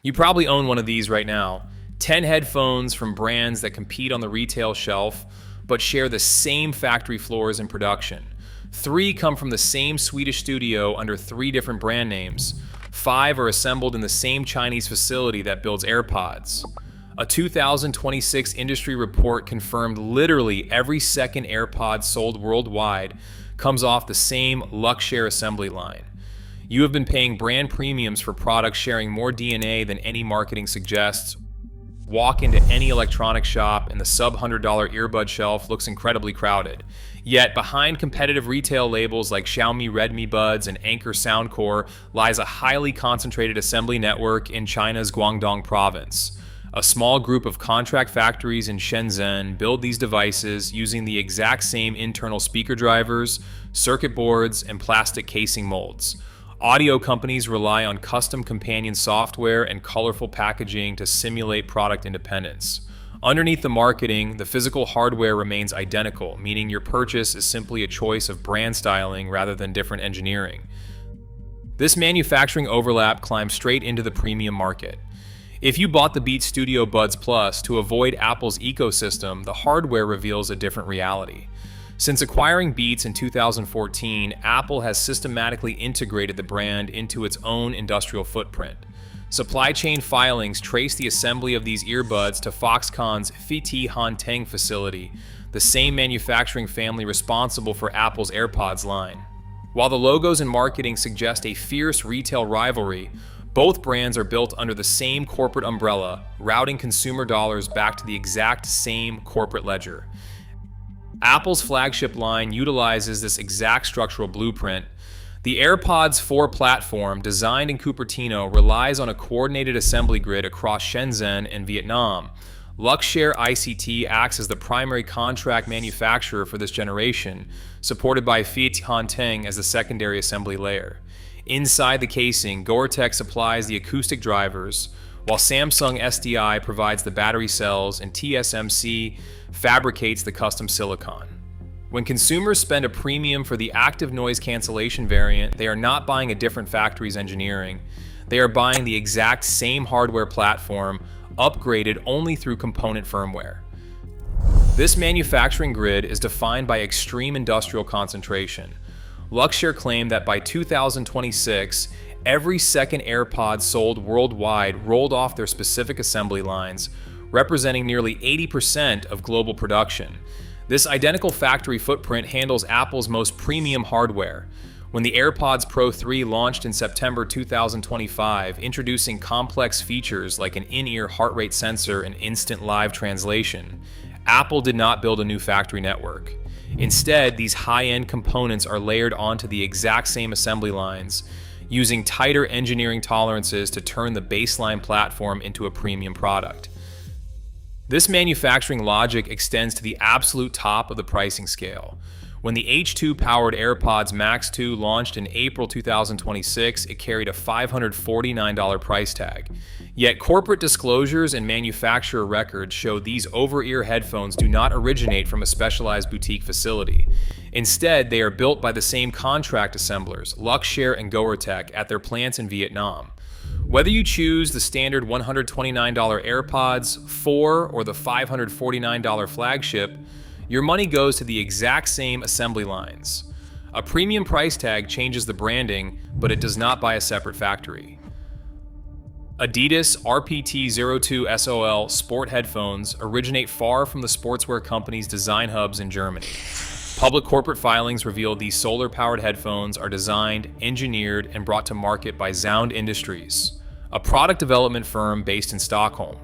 You probably own one of these right now. 10 headphones from brands that compete on the retail shelf but share the same factory floors and production. 3 come from the same Swedish studio under 3 different brand names. 5 are assembled in the same Chinese facility that builds AirPods. A 2026 industry report confirmed literally every second AirPod sold worldwide comes off the same Luxshare assembly line. You have been paying brand premiums for products sharing more DNA than any marketing suggests. Walk into any electronics shop and the sub-$100 earbud shelf looks incredibly crowded. Yet behind competitive retail labels like Xiaomi Redmi Buds and Anker Soundcore lies a highly concentrated assembly network in China's Guangdong province. A small group of contract factories in Shenzhen build these devices using the exact same internal speaker drivers, circuit boards, and plastic casing molds. Audio companies rely on custom companion software and colorful packaging to simulate product independence. Underneath the marketing, the physical hardware remains identical, meaning your purchase is simply a choice of brand styling rather than different engineering. This manufacturing overlap climbs straight into the premium market. If you bought the Beats Studio Buds Plus to avoid Apple's ecosystem, the hardware reveals a different reality. Since acquiring Beats in 2014, Apple has systematically integrated the brand into its own industrial footprint. Supply chain filings trace the assembly of these earbuds to Foxconn's Hanting facility, the same manufacturing family responsible for Apple's AirPods line. While the logos and marketing suggest a fierce retail rivalry, both brands are built under the same corporate umbrella, routing consumer dollars back to the exact same corporate ledger. Apple's flagship line utilizes this exact structural blueprint. The AirPods 4 platform, designed in Cupertino, relies on a coordinated assembly grid across Shenzhen and Vietnam. Luxshare ICT acts as the primary contract manufacturer for this generation, supported by Hanting as the secondary assembly layer. Inside the casing, Gore-Tex supplies the acoustic drivers, while Samsung SDI provides the battery cells and TSMC fabricates the custom silicon. When consumers spend a premium for the active noise cancellation variant, they are not buying a different factory's engineering. They are buying the exact same hardware platform, upgraded only through component firmware. This manufacturing grid is defined by extreme industrial concentration. Luxshare claimed that by 2026, every second AirPod sold worldwide rolled off their specific assembly lines, representing nearly 80% of global production. This identical factory footprint handles Apple's most premium hardware. When the AirPods Pro 3 launched in September 2025, introducing complex features like an in-ear heart rate sensor and instant live translation, Apple did not build a new factory network. Instead, these high-end components are layered onto the exact same assembly lines, using tighter engineering tolerances to turn the baseline platform into a premium product. This manufacturing logic extends to the absolute top of the pricing scale. When the H2-powered AirPods Max 2 launched in April 2026, it carried a $549 price tag. Yet corporate disclosures and manufacturer records show these over-ear headphones do not originate from a specialized boutique facility. Instead, they are built by the same contract assemblers, Luxshare and Gore-Tex, at their plants in Vietnam. Whether you choose the standard $129 AirPods 4 or the $549 flagship, your money goes to the exact same assembly lines. A premium price tag changes the branding, but it does not buy a separate factory. Adidas RPT02 SOL sport headphones originate far from the sportswear company's design hubs in Germany. Public corporate filings reveal these solar-powered headphones are designed, engineered, and brought to market by Zound Industries, a product development firm based in Stockholm.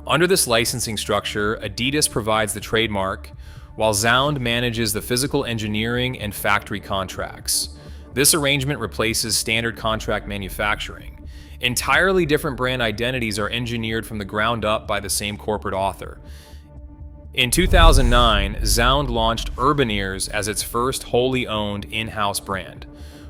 Under this licensing structure, Adidas provides the trademark, while Zound manages the physical engineering and factory contracts. This arrangement replaces standard contract manufacturing. Entirely different brand identities are engineered from the ground up by the same corporate author. In 2009, Zound launched Urbanears as its first wholly owned in-house brand.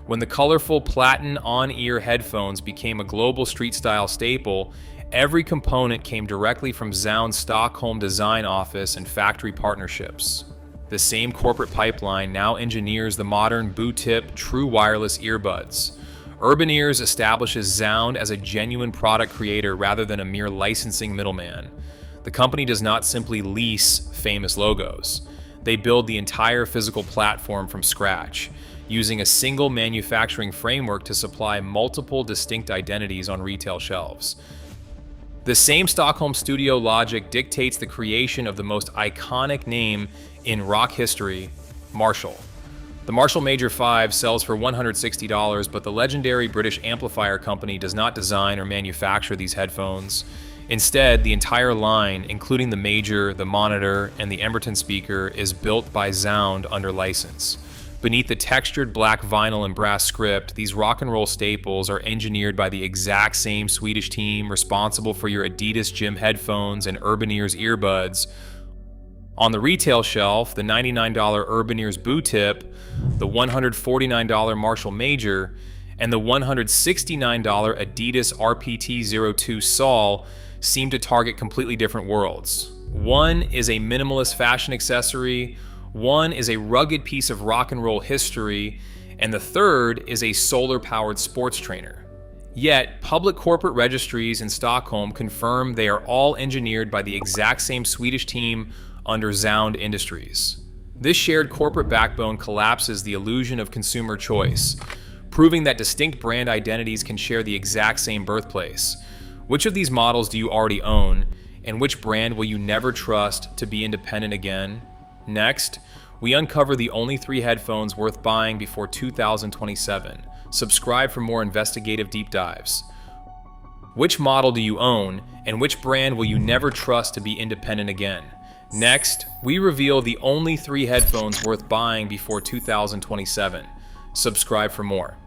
When the colorful platin on-ear headphones became a global street-style staple, every component came directly from Zound's Stockholm design office and factory partnerships. The same corporate pipeline now engineers the modern boot-tip true wireless earbuds. Urbanears establishes Zound as a genuine product creator rather than a mere licensing middleman. The company does not simply lease famous logos. They build the entire physical platform from scratch, using a single manufacturing framework to supply multiple distinct identities on retail shelves. The same Stockholm studio logic dictates the creation of the most iconic name in rock history, Marshall. The Marshall Major 5 sells for $160, but the legendary British amplifier company does not design or manufacture these headphones. Instead, the entire line, including the Major, the Monitor, and the Emberton speaker, is built by Zound under license. Beneath the textured black vinyl and brass script, these rock and roll staples are engineered by the exact same Swedish team responsible for your Adidas gym headphones and Urbanears earbuds. On the retail shelf, the $99 Urbanears boot tip, the $149 Marshall Major, and the $169 Adidas RPT02 Sol seem to target completely different worlds. One is a minimalist fashion accessory, one is a rugged piece of rock and roll history, and the third is a solar-powered sports trainer. Yet, public corporate registries in Stockholm confirm they are all engineered by the exact same Swedish team under Zound Industries. This shared corporate backbone collapses the illusion of consumer choice, proving that distinct brand identities can share the exact same birthplace. Which of these models do you already own, and which brand will you never trust to be independent again? Next, we uncover the only 3 headphones worth buying before 2027. Subscribe for more investigative deep dives. Which model do you own, and which brand will you never trust to be independent again? Next, we reveal the only 3 headphones worth buying before 2027. Subscribe for more.